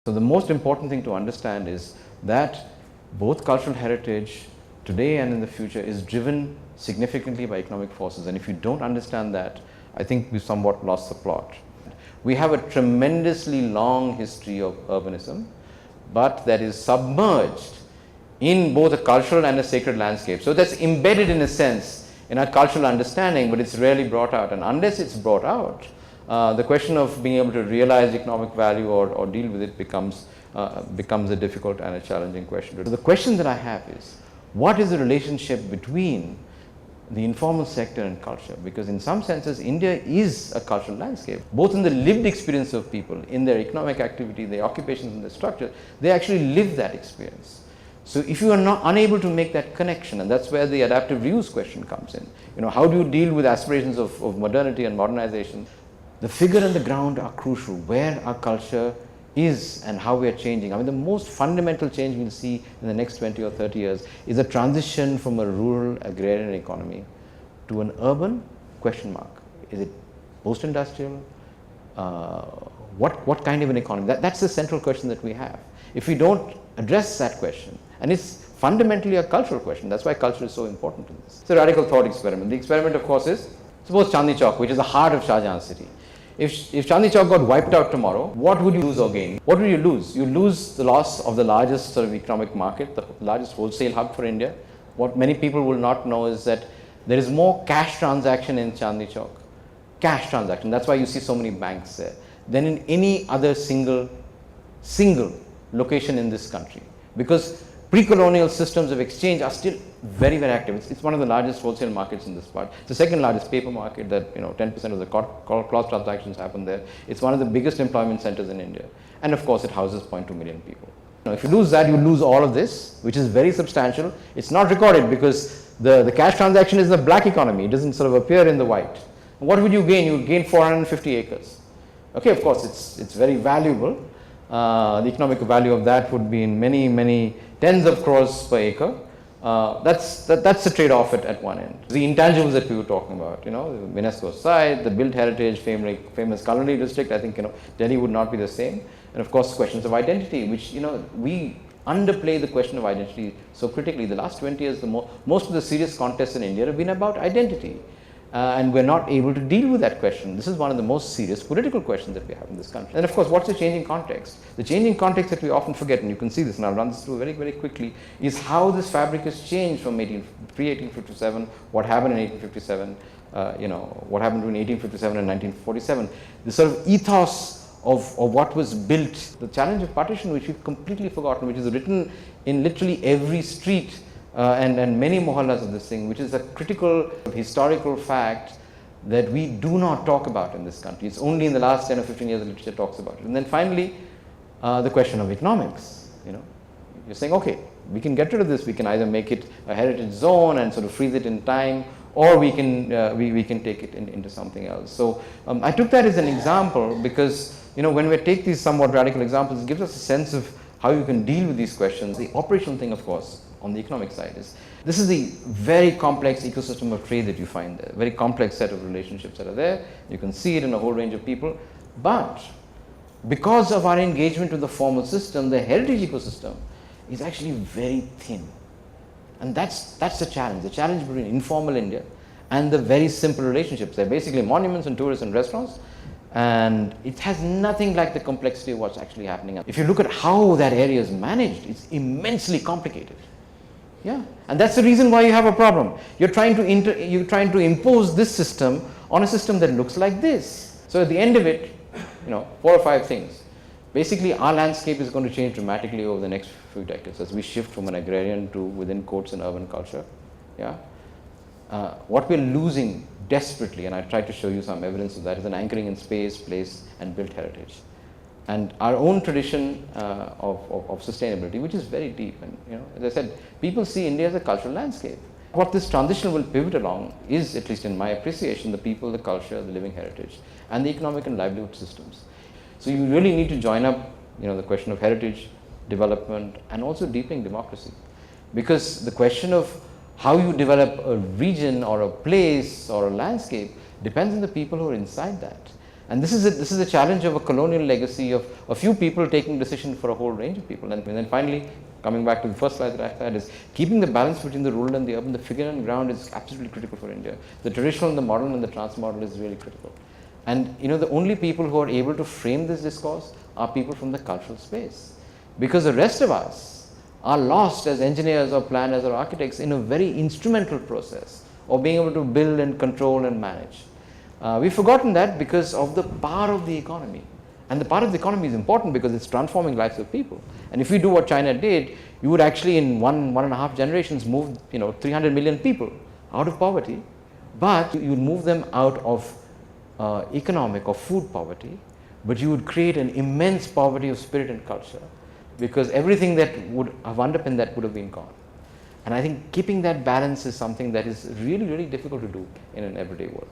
So the most important thing to understand is that both cultural heritage today and in the future is driven significantly by economic forces, and if you don't understand that, I think we've somewhat lost the plot. We have a tremendously long history of urbanism, but that is submerged in both a cultural and a sacred landscape. So that's embedded in a sense in our cultural understanding, but it's rarely brought out, and unless it's brought out, the question of being able to realize economic value or deal with it becomes a difficult and a challenging question. So the question that I have is, what is the relationship between the informal sector and culture? Because in some senses, India is a cultural landscape, both in the lived experience of people, in their economic activity, their occupations and their structure, they actually live that experience. So if you are not unable to make that connection, and that's where the adaptive reuse question comes in, how do you deal with aspirations of modernity and modernization? The figure and the ground are crucial, where our culture is and how we are changing. I mean, the most fundamental change we'll see in the next 20 or 30 years is a transition from a rural agrarian economy to an urban ? Is it post-industrial? What kind of an economy? That's the central question that we have. If we don't address that question, and it's fundamentally a cultural question, that's why culture is so important in this. It's a radical thought experiment. The experiment, of course, is suppose Chandni Chowk, which is the heart of Shah Jahan's city. If Chandni Chowk got wiped out tomorrow, what would you lose or gain? What would you lose? You lose the loss of the largest sort of economic market, the largest wholesale hub for India. What many people will not know is that there is more cash transaction in Chandni Chowk. Cash transaction. That's why you see so many banks there than in any other single location in this country. Because pre-colonial systems of exchange are still very, very active. It's one of the largest wholesale markets in this part. It's the second largest paper market that 10% of the cloth transactions happen there. It's one of the biggest employment centers in India. And of course, it houses 0.2 million people. If you lose that, you lose all of this, which is very substantial. It's not recorded because the cash transaction is the black economy. It doesn't sort of appear in the white. What would you gain? You would gain 450 acres. Okay, of course, it's very valuable. The economic value of that would be in many, many tens of crores per acre. That's the trade-off at one end. The intangibles that we were talking about, the UNESCO site, the built heritage, famous culinary district, I think, Delhi would not be the same. And of course, questions of identity, which, we underplay the question of identity so critically. The last 20 years, most of the serious contests in India have been about identity. And we're not able to deal with that question. This is one of the most serious political questions that we have in this country. And of course, what's the changing context? The changing context that we often forget, and you can see this, and I'll run this through very, very quickly, is how this fabric has changed from pre-1857, what happened in 1857, what happened between 1857 and 1947. The sort of ethos of what was built, the challenge of partition, which we've completely forgotten, which is written in literally every street and many mohallas of this thing, which is a critical historical fact that we do not talk about in this country. It's only in the last 10 or 15 years that literature talks about it. And then finally, the question of economics. You're saying, okay, we can get rid of this. We can either make it a heritage zone and sort of freeze it in time, or we can we can take it into something else. So I took that as an example because when we take these somewhat radical examples, it gives us a sense of how you can deal with these questions. The operational thing, of course, on the economic side is, this is the very complex ecosystem of trade that you find there, very complex set of relationships that are there. You can see it in a whole range of people. But because of our engagement with the formal system, the heritage ecosystem is actually very thin. And that's the challenge between informal India and the very simple relationships. They're basically monuments and tourists and restaurants. And it has nothing like the complexity of what's actually happening. If you look at how that area is managed, it's immensely complicated. Yeah, and that's the reason why you have a problem. You're trying to impose this system on a system that looks like this. So at the end of it, 4 or 5 things. Basically, our landscape is going to change dramatically over the next few decades as we shift from an agrarian to, within quotes, an urban culture. Yeah. What we're losing desperately, and I tried to show you some evidence of that, is an anchoring in space, place, and built heritage. And our own tradition of sustainability, which is very deep. And as I said, people see India as a cultural landscape. What this transition will pivot along is, at least in my appreciation, the people, the culture, the living heritage, and the economic and livelihood systems. So you really need to join up, the question of heritage, development, and also deepening democracy. Because the question of how you develop a region or a place or a landscape depends on the people who are inside that. And this is a challenge of a colonial legacy of a few people taking decisions for a whole range of people. And then finally, coming back to the first slide that I had, is keeping the balance between the rural and the urban, the figure on ground is absolutely critical for India. The traditional and the modern and the trans-model is really critical. And the only people who are able to frame this discourse are people from the cultural space. Because the rest of us are lost as engineers or planners or architects in a very instrumental process of being able to build and control and manage. We've forgotten that because of the power of the economy. And the power of the economy is important because it's transforming lives of people. And if you do what China did, you would actually in one and a half generations move 300 million people out of poverty, but you would move them out of economic or food poverty, but you would create an immense poverty of spirit and culture, because everything that would have underpinned that would have been gone. And I think keeping that balance is something that is really, really difficult to do in an everyday world.